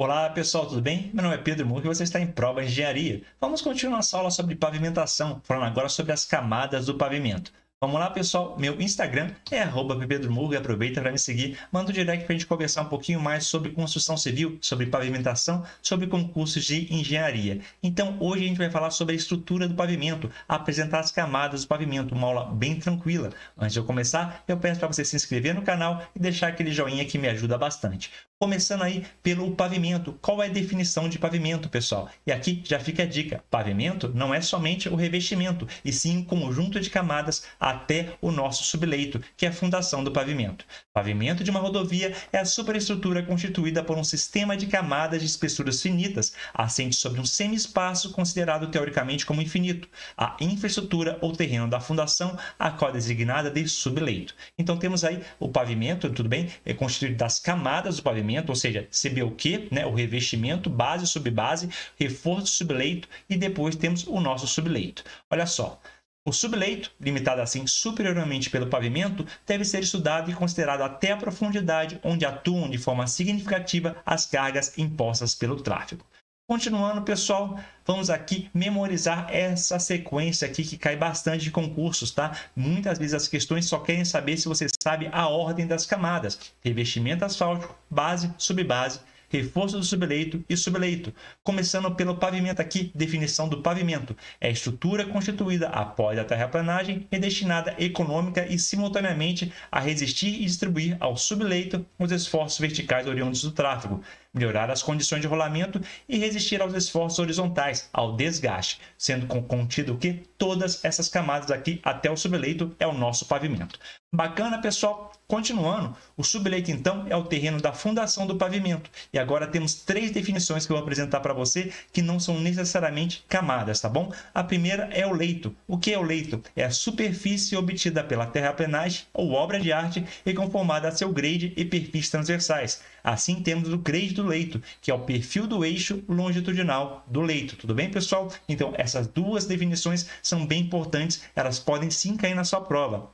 Olá pessoal, tudo bem? Meu nome é Pedro Murro e você está em Prova Engenharia. Vamos continuar nossa aula sobre pavimentação, falando agora sobre as camadas do pavimento. Vamos lá pessoal, meu Instagram é @pedromurro e aproveita para me seguir, manda um direct para a gente conversar um pouquinho mais sobre construção civil, sobre pavimentação, sobre concursos de engenharia. Então hoje a gente vai falar sobre a estrutura do pavimento, apresentar as camadas do pavimento, uma aula bem tranquila. Antes de eu começar, eu peço para você se inscrever no canal e deixar aquele joinha que me ajuda bastante. Começando aí pelo pavimento. Qual é a definição de pavimento, pessoal? E aqui já fica a dica. Pavimento não é somente o revestimento, e sim um conjunto de camadas até o nosso subleito, que é a fundação do pavimento. Pavimento de uma rodovia é a superestrutura constituída por um sistema de camadas de espessuras finitas, assente sobre um semi-espaço considerado teoricamente como infinito. A infraestrutura ou terreno da fundação, a qual é designada de subleito. Então temos aí o pavimento, tudo bem? É constituído das camadas do pavimento, ou seja, CBUQ, né, o revestimento, base, subbase, reforço do subleito e depois temos o nosso subleito. Olha só, o subleito, limitado assim superiormente pelo pavimento, deve ser estudado e considerado até a profundidade onde atuam de forma significativa as cargas impostas pelo tráfego. Continuando, pessoal, vamos aqui memorizar essa sequência aqui que cai bastante de concursos, tá? Muitas vezes as questões só querem saber se você sabe a ordem das camadas. Revestimento asfáltico, base, subbase, reforço do subleito e subleito. Começando pelo pavimento aqui, definição do pavimento. É a estrutura constituída após a terraplanagem e destinada econômica e simultaneamente a resistir e distribuir ao subleito os esforços verticais oriundos do tráfego, melhorar as condições de rolamento e resistir aos esforços horizontais, ao desgaste, sendo contido o que? Todas essas camadas aqui até o subleito é o nosso pavimento. Bacana, pessoal? Continuando, o subleito então é o terreno da fundação do pavimento. E agora temos três definições que eu vou apresentar para você que não são necessariamente camadas, tá bom? A primeira é o leito. O que é o leito? É a superfície obtida pela terraplenagem ou obra de arte e conformada a seu grade e perfis transversais. Assim temos o grade do leito, que é o perfil do eixo longitudinal do leito. Tudo bem, pessoal? Então, essas duas definições são bem importantes, elas podem sim cair na sua prova.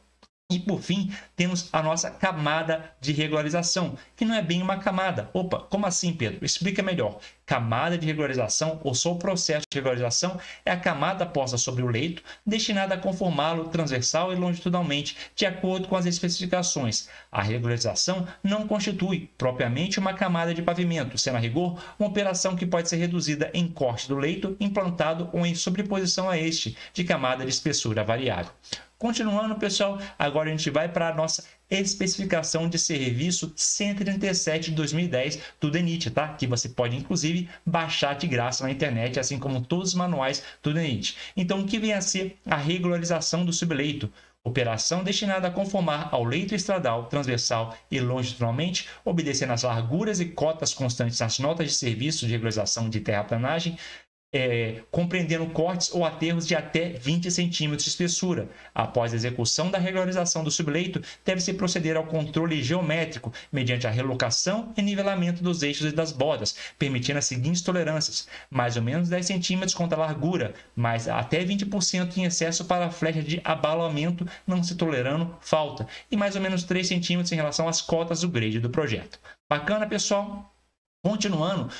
E, por fim, temos a nossa camada de regularização, que não é bem uma camada. Opa, como assim, Pedro? Explica melhor. Camada de regularização, ou só o processo de regularização, é a camada posta sobre o leito, destinada a conformá-lo transversal e longitudinalmente, de acordo com as especificações. A regularização não constitui, propriamente, uma camada de pavimento, sendo, a rigor, uma operação que pode ser reduzida em corte do leito, implantado ou em sobreposição a este, de camada de espessura variável. Continuando, pessoal, agora a gente vai para a nossa especificação de serviço 137 de 2010 do DENIT, tá? Que você pode, inclusive, baixar de graça na internet, assim como todos os manuais do DENIT. Então, o que vem a ser a regularização do subleito? Operação destinada a conformar ao leito estradal, transversal e longitudinalmente, obedecendo às larguras e cotas constantes nas notas de serviço de regularização de terraplanagem, compreendendo cortes ou aterros de até 20 centímetros de espessura. Após a execução da regularização do subleito, deve-se proceder ao controle geométrico, mediante a relocação e nivelamento dos eixos e das bordas, permitindo as seguintes tolerâncias: mais ou menos 10 centímetros quanto à largura, mas até 20% em excesso para a flecha de abalamento, não se tolerando falta, e mais ou menos 3 centímetros em relação às cotas do grade do projeto. Bacana, pessoal? Continuando,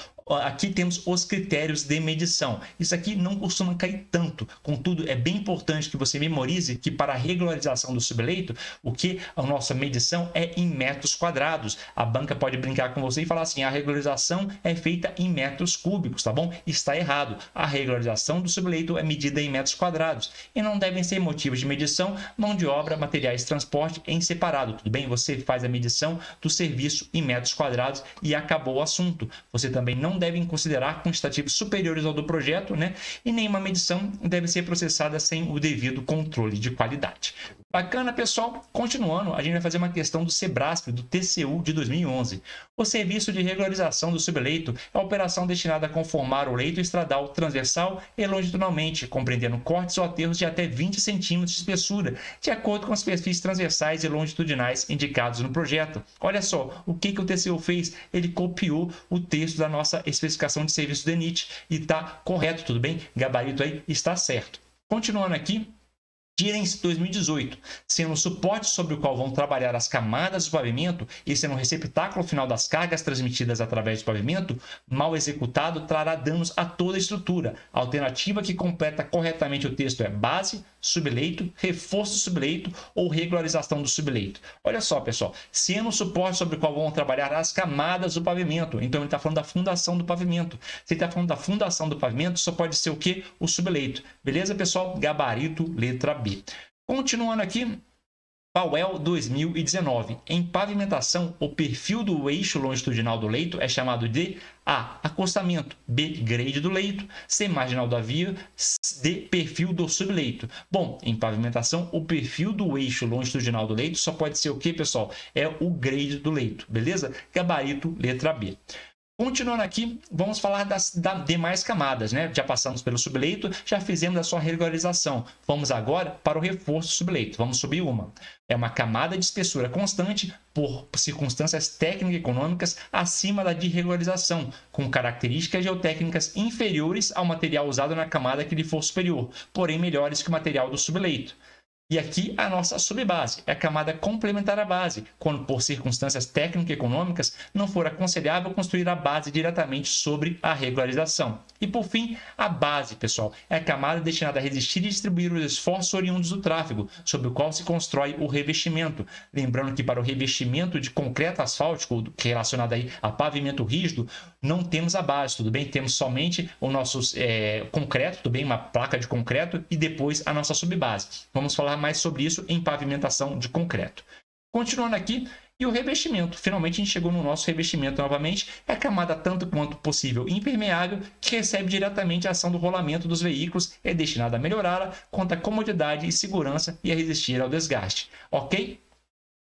aqui temos os critérios de medição. Isso aqui não costuma cair tanto, contudo, é bem importante que você memorize que para a regularização do subleito, a nossa medição é em metros quadrados. A banca pode brincar com você e falar assim: a regularização é feita em metros cúbicos, tá bom? Está errado. A regularização do subleito é medida em metros quadrados e não devem ser motivos de medição mão de obra, materiais de transporte em separado, tudo bem? Você faz a medição do serviço em metros quadrados e acabou o assunto. Você também não deve considerar quantitativos superiores ao do projeto, né? E nenhuma medição deve ser processada sem o devido controle de qualidade. Bacana, pessoal? Continuando, a gente vai fazer uma questão do SEBRASP, do TCU de 2011. O serviço de regularização do subleito é a operação destinada a conformar o leito estradal transversal e longitudinalmente, compreendendo cortes ou aterros de até 20 centímetros de espessura, de acordo com os perfis transversais e longitudinais indicados no projeto. Olha só, o que o TCU fez? Ele copiou o texto da nossa especificação de serviço DENIT e está correto, tudo bem? Gabarito aí está certo. Continuando aqui, Tirense 2018, sendo o suporte sobre o qual vão trabalhar as camadas do pavimento e sendo o receptáculo final das cargas transmitidas através do pavimento, mal executado trará danos a toda a estrutura. A alternativa que completa corretamente o texto é base, subleito, reforço do subleito ou regularização do subleito. Olha só, pessoal, sendo o suporte sobre o qual vão trabalhar as camadas do pavimento. Então, ele está falando da fundação do pavimento. Se ele está falando da fundação do pavimento, só pode ser o quê? O subleito. Beleza, pessoal? Gabarito, letra B. Continuando aqui, PAUEL 2019. Em pavimentação, o perfil do eixo longitudinal do leito é chamado de A. Acostamento, B. Grade do leito, C. Marginal da via, D. Perfil do subleito. Bom, em pavimentação, o perfil do eixo longitudinal do leito só pode ser o que, pessoal? É o grade do leito, beleza? Gabarito, letra B. Continuando aqui, vamos falar das demais camadas, né? Já passamos pelo subleito, já fizemos a sua regularização. Vamos agora para o reforço do subleito. Vamos subir uma. É uma camada de espessura constante por circunstâncias técnico-econômicas acima da de regularização, com características geotécnicas inferiores ao material usado na camada que lhe for superior, porém melhores que o material do subleito. E aqui a nossa subbase, é a camada complementar à base, quando por circunstâncias técnico-econômicas não for aconselhável construir a base diretamente sobre a regularização. E por fim, a base, pessoal, é a camada destinada a resistir e distribuir os esforços oriundos do tráfego, sobre o qual se constrói o revestimento. Lembrando que para o revestimento de concreto asfáltico, relacionado aí a pavimento rígido, não temos a base, tudo bem? Temos somente o nosso concreto, tudo bem? Uma placa de concreto e depois a nossa subbase. Vamos falar mais sobre isso em pavimentação de concreto. Continuando aqui, e o revestimento. Finalmente a gente chegou no nosso revestimento novamente. É a camada tanto quanto possível impermeável que recebe diretamente a ação do rolamento dos veículos, é destinada a melhorá-la quanto à comodidade e segurança e a resistir ao desgaste. Ok?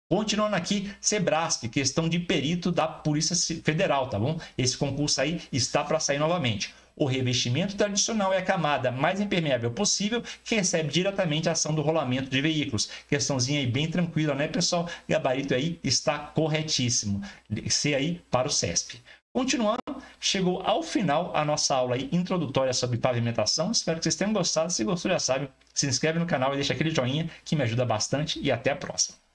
Continuando aqui, Sebrasp, questão de perito da Polícia Federal, tá bom? Esse concurso aí está para sair novamente. O revestimento tradicional é a camada mais impermeável possível que recebe diretamente a ação do rolamento de veículos. Questãozinha aí bem tranquila, né, pessoal? Gabarito aí está corretíssimo. C aí para o CESP. Continuando, chegou ao final a nossa aula aí introdutória sobre pavimentação. Espero que vocês tenham gostado. Se gostou, já sabe, se inscreve no canal e deixa aquele joinha que me ajuda bastante. E até a próxima.